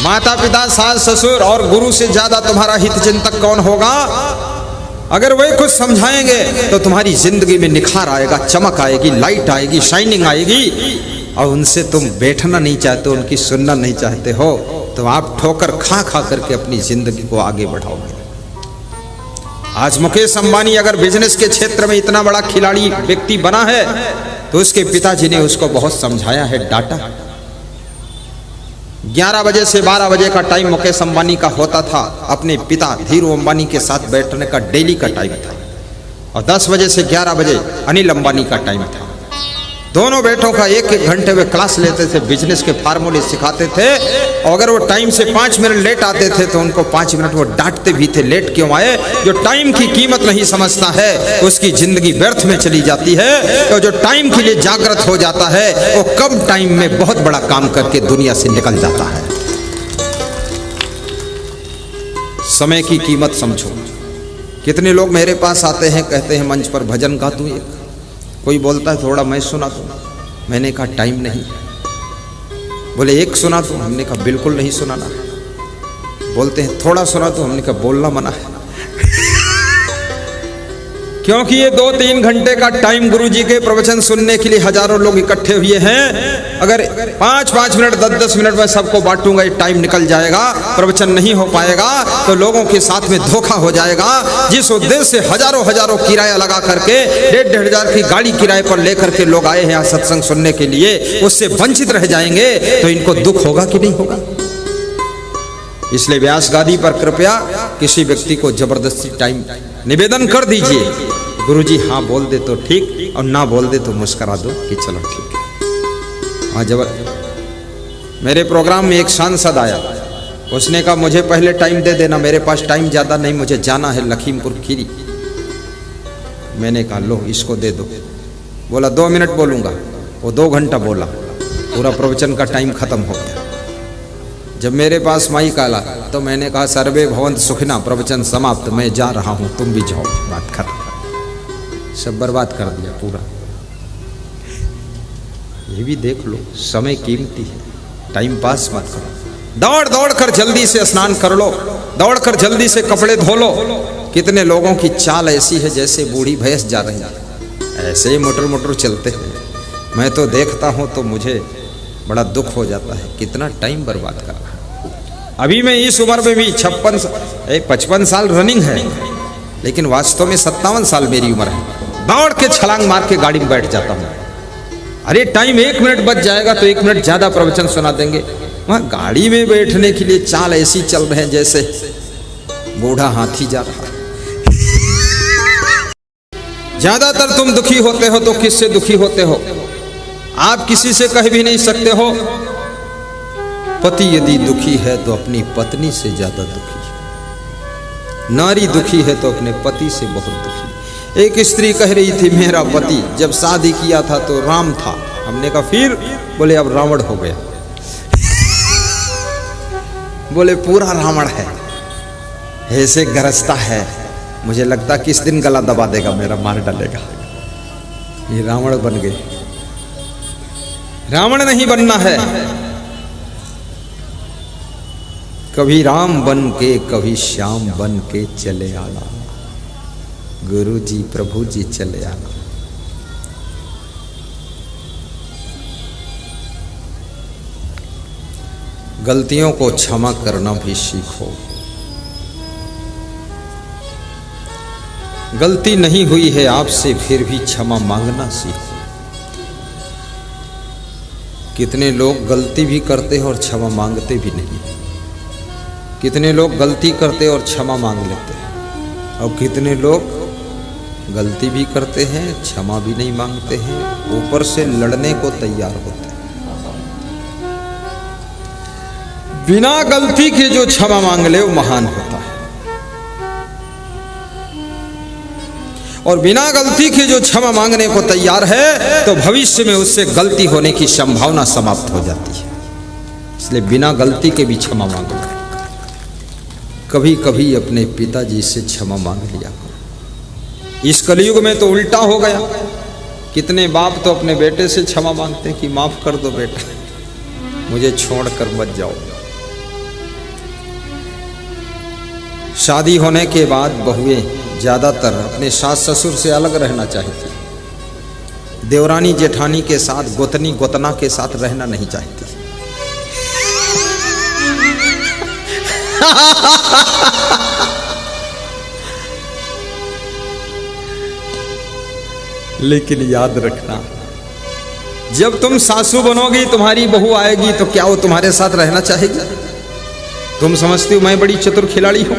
माता पिता, सास ससुर और गुरु से ज्यादा तुम्हारा हित चिंतक कौन होगा? अगर वही कुछ समझाएंगे तो तुम्हारी जिंदगी में निखार आएगा, चमक आएगी, लाइट आएगी, शाइनिंग आएगी। और उनसे तुम बैठना नहीं चाहते, उनकी सुनना नहीं चाहते हो, तो आप ठोकर खा खा करके अपनी जिंदगी को आगे बढ़ाओगे। आज मुकेश अंबानी अगर बिजनेस के क्षेत्र में इतना बड़ा खिलाड़ी व्यक्ति बना है तो उसके पिताजी ने उसको बहुत समझाया है, डांटा। 11 बजे से 12 बजे का टाइम मुकेश अंबानी का होता था, अपने पिता धीरू अंबानी के साथ बैठने का डेली का टाइम था। और 10 बजे से 11 बजे अनिल अंबानी का टाइम था। दोनों बेटों का एक एक घंटे में क्लास लेते थे, बिजनेस के फार्मूले सिखाते थे। और अगर वो टाइम से 5 मिनट लेट आते थे तो उनको 5 मिनट वो डांटते भी थे, लेट क्यों आए। जो टाइम की कीमत नहीं समझता है उसकी जिंदगी व्यर्थ में चली जाती है। तो जो टाइम के लिए जागृत हो जाता है वो कम टाइम में बहुत बड़ा काम करके दुनिया से निकल जाता है। समय की कीमत समझो। कितने लोग मेरे पास आते हैं, कहते हैं मंच पर भजन गा दूं एक, कोई बोलता है थोड़ा मैं सुना दूं, मैंने कहा टाइम नहीं। बोले एक सुना दूं, हमने कहा बिल्कुल नहीं सुनाना। बोलते हैं थोड़ा सुना दूं, हमने कहा बोलना मना है। क्योंकि ये 2-3 घंटे का टाइम गुरुजी के प्रवचन सुनने के लिए हजारों लोग इकट्ठे हुए हैं। अगर 5-5 मिनट 10-10 मिनट में सबको बांटूंगा, ये टाइम निकल जाएगा, प्रवचन नहीं हो पाएगा, तो लोगों के साथ में धोखा हो जाएगा। जिस उद्देश्य से हजारों किराया लगा करके 1,500 हजार की गाड़ी किराए पर लेकर के लोग आए हैं यहाँ सत्संग सुनने के लिए, उससे वंचित रह जाएंगे तो इनको दुख होगा कि नहीं होगा? इसलिए व्यास गादी पर कृपया किसी व्यक्ति को जबरदस्ती टाइम निवेदन कर दीजिए, गुरुजी हाँ बोल दे तो ठीक, और ना बोल दे तो मुस्करा दो कि चलो ठीक है। हाँ मेरे प्रोग्राम में एक सांसद आया, उसने कहा मुझे पहले टाइम दे देना, मेरे पास टाइम ज़्यादा नहीं, मुझे जाना है लखीमपुर खीरी। मैंने कहा लो इसको दे दो। बोला 2 मिनट बोलूँगा, वो 2 घंटा बोला, पूरा प्रवचन का टाइम खत्म हो गया। जब मेरे पास माइक आला तो मैंने कहा सर्वे भवंत सुखिना, प्रवचन समाप्त, मैं जा रहा हूँ, तुम भी जाओ, बात खत्म। सब बर्बाद कर दिया पूरा। ये भी देख लो, समय कीमती है, टाइम पास मत करो। दौड़ दौड़ कर जल्दी से स्नान कर लो, दौड़ कर जल्दी से कपड़े धो लो। कितने लोगों की चाल ऐसी है जैसे बूढ़ी भैंस जा रही है, ऐसे ही मोटर मोटर चलते हैं। मैं तो देखता हूँ तो मुझे बड़ा दुख हो जाता है, कितना टाइम बर्बाद कर रहा है। अभी मैं इस उम्र में भी 55 साल रनिंग है, लेकिन वास्तव में 57 साल मेरी उम्र है। दौड़ के छलांग मार के गाड़ी में बैठ जाता हूँ। अरे टाइम 1 मिनट बच जाएगा तो 1 मिनट ज्यादा प्रवचन सुना देंगे। वहाँ गाड़ी में बैठने के लिए चाल ऐसी चल रहे हैं जैसे बूढ़ा हाथी जा रहा है। ज्यादातर तुम दुखी होते हो तो किससे दुखी होते हो? आप किसी से कह भी नहीं सकते हो। पति यदि दुखी है तो अपनी पत्नी से ज्यादा दुखी है। नारी दुखी है तो अपने पति से बहुत दुखी। एक स्त्री कह रही थी मेरा पति जब शादी किया था तो राम था। हमने कहा फिर? बोले अब रावण हो गया। बोले पूरा रावण है, ऐसे गरजता है, मुझे लगता किस दिन गला दबा देगा मेरा, मार डालेगा। ये रावण बन गए। रावण नहीं बनना है। कभी राम बन के कभी श्याम बन के चले आना, गुरु जी प्रभु जी चले आना। गलतियों को क्षमा करना भी सीखो। गलती नहीं हुई है आपसे फिर भी क्षमा मांगना सीखो। कितने लोग गलती भी करते हैं और क्षमा मांगते भी नहीं। कितने लोग गलती करते और क्षमा मांग लेते हैं, और कितने लोग गलती भी करते हैं क्षमा भी नहीं मांगते हैं, ऊपर से लड़ने को तैयार होते हैं। बिना गलती के जो क्षमा मांग ले वो महान होता है, और बिना गलती के जो क्षमा मांगने को तैयार है तो भविष्य में उससे गलती होने की संभावना समाप्त हो जाती है। इसलिए बिना गलती के भी क्षमा मांगो। कभी कभी अपने पिताजी से क्षमा मांग लिया। इस कलयुग में तो उल्टा हो गया। कितने बाप तो अपने बेटे से क्षमा मांगते हैं कि माफ कर दो बेटा, मुझे छोड़कर मत जाओ। शादी होने के बाद बहुएं ज़्यादातर अपने सास ससुर से अलग रहना चाहती, देवरानी जेठानी के साथ, गोतनी गोतना के साथ रहना नहीं चाहती। लेकिन याद रखना, जब तुम सासू बनोगी, तुम्हारी बहू आएगी, तो क्या वो तुम्हारे साथ रहना चाहेगी? तुम समझती हो मैं बड़ी चतुर खिलाड़ी हूं?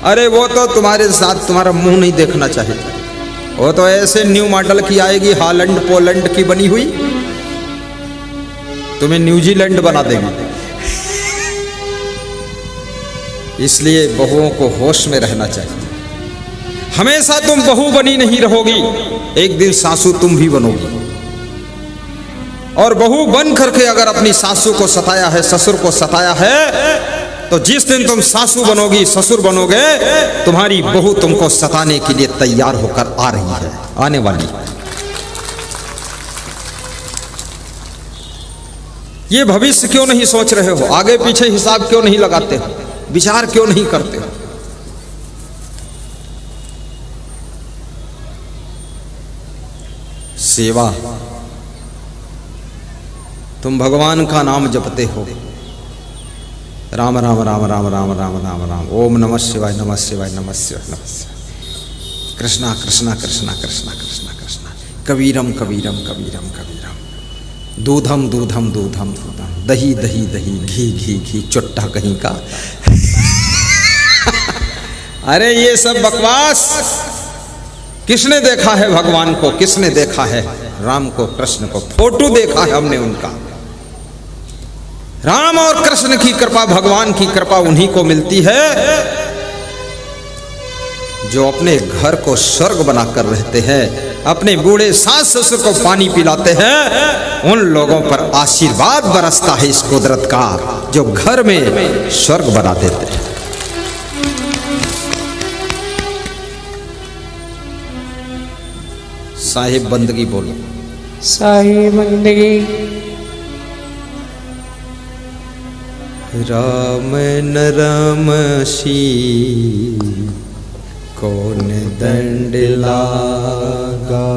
अरे वो तो तुम्हारे साथ तुम्हारा मुंह नहीं देखना चाहेगी। वो तो ऐसे न्यू मॉडल की आएगी, हॉलैंड पोलैंड की बनी हुई, तुम्हें न्यूजीलैंड बना देगी। इसलिए बहुओं को होश में रहना चाहिए। हमेशा तुम बहू बनी नहीं रहोगी, एक दिन सासू तुम भी बनोगी। और बहू बन करके अगर अपनी सासू को सताया है, ससुर को सताया है, तो जिस दिन तुम सासू बनोगी, ससुर बनोगे, तुम्हारी बहू तुमको सताने के लिए तैयार होकर आ रही है, आने वाली। ये भविष्य क्यों नहीं सोच रहे हो? आगे पीछे हिसाब क्यों नहीं लगाते हो? विचार क्यों नहीं करते हो? सेवा, तुम भगवान का नाम जपते हो, राम राम राम राम राम राम राम राम, ओम नमः शिवाय नमः शिवाय नमः शिवाय नमः शिवाय, कृष्णा कृष्णा कृष्णा कृष्णा कृष्णा कृष्णा, कबीरम कबीरम कबीरम कबीरम, दूधम दूधम दूधम दूधम, दही दही दही, घी घी घी, चुट्टा कहीं का। अरे ये सब बकवास। किसने देखा है भगवान को? किसने देखा है राम को, कृष्ण को? फोटो देखा है हमने उनका। राम और कृष्ण की कृपा, भगवान की कृपा उन्हीं को मिलती है जो अपने घर को स्वर्ग बनाकर रहते हैं, अपने बूढ़े सास ससुर को पानी पिलाते हैं। उन लोगों पर आशीर्वाद बरसता है इस कुदरत का, जो घर में स्वर्ग बना देते हैं। साहिब बंदगी बोलो। साहिब बंदगी। राम न रामसी कौन दंड लागा।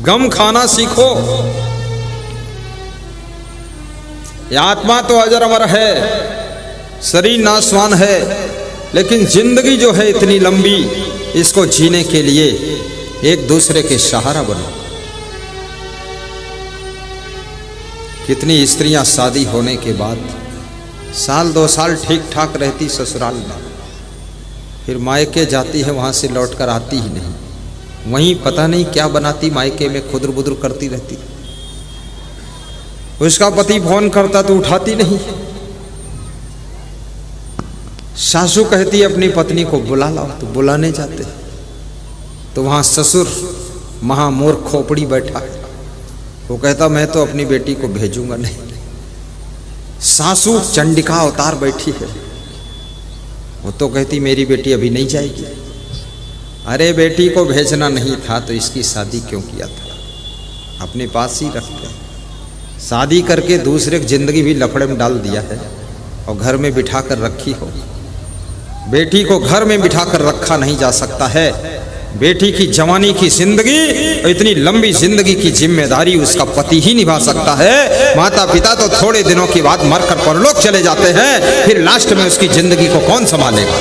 गम खाना सीखो। ये आत्मा तो अजर अमर है, शरीर नाशवान है, लेकिन जिंदगी जो है इतनी लंबी, इसको जीने के लिए एक दूसरे के सहारा बनो। कितनी स्त्रियां शादी होने के बाद साल 2 साल ठीक ठाक रहती ससुराल में, फिर मायके जाती है, वहां से लौट कर आती ही नहीं, वहीं पता नहीं क्या बनाती, मायके में खुदर बुदर करती रहती। उसका पति फोन करता तो उठाती नहीं। सासू कहती अपनी पत्नी को बुला लाओ, तो बुलाने जाते, तो वहां ससुर महामूर्ख खोपड़ी बैठा है, वो कहता मैं तो अपनी बेटी को भेजूंगा नहीं। सासू चंडिका अवतार बैठी है, वो तो कहती मेरी बेटी अभी नहीं जाएगी। अरे बेटी को भेजना नहीं था तो इसकी शादी क्यों किया था? अपने पास ही रखते। शादी करके दूसरे की जिंदगी भी लफड़े में डाल दिया है और घर में बिठा कर रखी हो। बेटी को घर में बिठा कर रखा नहीं जा सकता है। बेटी की जवानी की जिंदगी, इतनी लंबी जिंदगी की जिम्मेदारी उसका पति ही निभा सकता है। माता पिता तो थोड़े दिनों के बाद मरकर परलोक चले जाते हैं, फिर लास्ट में उसकी जिंदगी को कौन संभालेगा?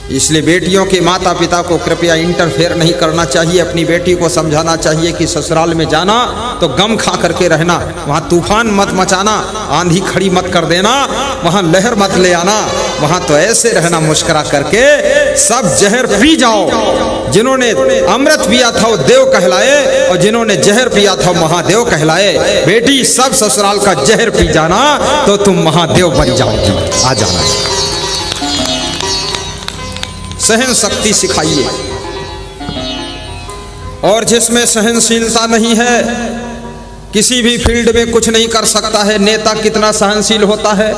इसलिए बेटियों के माता पिता को कृपया इंटरफेयर नहीं करना चाहिए। अपनी बेटी को समझाना चाहिए कि ससुराल में जाना तो गम खा करके रहना, वहाँ तूफान मत मचाना, आंधी खड़ी मत कर देना, वहाँ लहर मत ले आना, वहाँ तो ऐसे रहना मुस्कुरा करके। सब जहर पी जाओ, जिन्होंने अमृत पिया था वो देव कहलाए, और जिन्होंने जहर पिया था महादेव कहलाए। बेटी सब ससुराल का जहर पी जाना तो तुम महादेव बन जाओगी। आ जाना। सहन शक्ति सिखाइए, और जिसमें सहनशीलता नहीं है किसी भी फील्ड में कुछ नहीं कर सकता है। नेता कितना सहनशील होता है,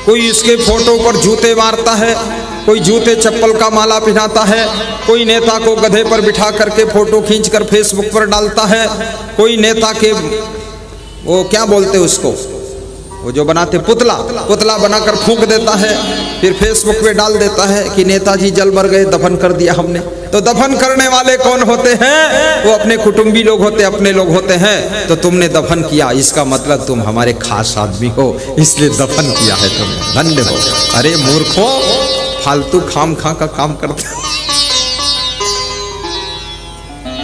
कोई इसके फोटो पर जूते मारता है, कोई जूते चप्पल का माला पहनाता है, कोई नेता को गधे पर बिठा करके फोटो खींचकर फेसबुक पर डालता है, कोई नेता के वो क्या बोलते उसको, वो जो बनाते पुतला बनाकर फूंक देता है, फिर फेसबुक पे डाल देता है कि नेताजी जल मर गए, दफन कर दिया हमने। तो दफन करने वाले कौन होते हैं? वो अपने कुटुंबी लोग होते, अपने लोग होते हैं। तो तुमने दफन किया, इसका मतलब तुम हमारे खास आदमी हो, इसलिए दफन किया है तुमने, धन्य हो। अरे मूर्खों, फालतू खाम खा का काम करते।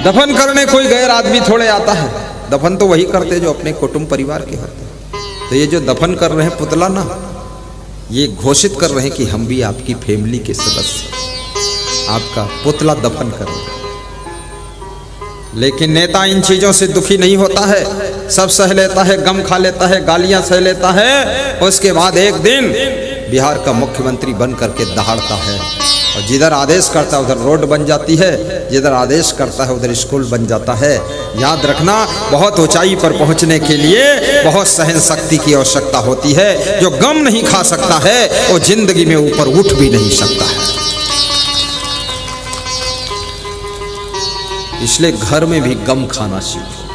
दफन करने कोई गैर आदमी थोड़े आता है, दफन तो वही करते जो अपने कुटुंब परिवार के होते हैं। तो ये जो दफन कर रहे हैं पुतला ना, ये घोषित कर रहे हैं कि हम भी आपकी फैमिली के सदस्य, आपका पुतला दफन कर रहे हैं। लेकिन नेता इन चीजों से दुखी नहीं होता है, सब सह लेता है, गम खा लेता है, गालियां सह लेता है। उसके बाद एक दिन बिहार का मुख्यमंत्री बन करके दहाड़ता है, और जिधर आदेश करता है उधर रोड बन जाती है, जिधर आदेश करता है उधर स्कूल बन जाता है। याद रखना, बहुत ऊंचाई पर पहुंचने के लिए बहुत सहन शक्ति की आवश्यकता होती है। जो गम नहीं खा सकता है वो जिंदगी में ऊपर उठ भी नहीं सकता है। इसलिए घर में भी गम खाना सीखो।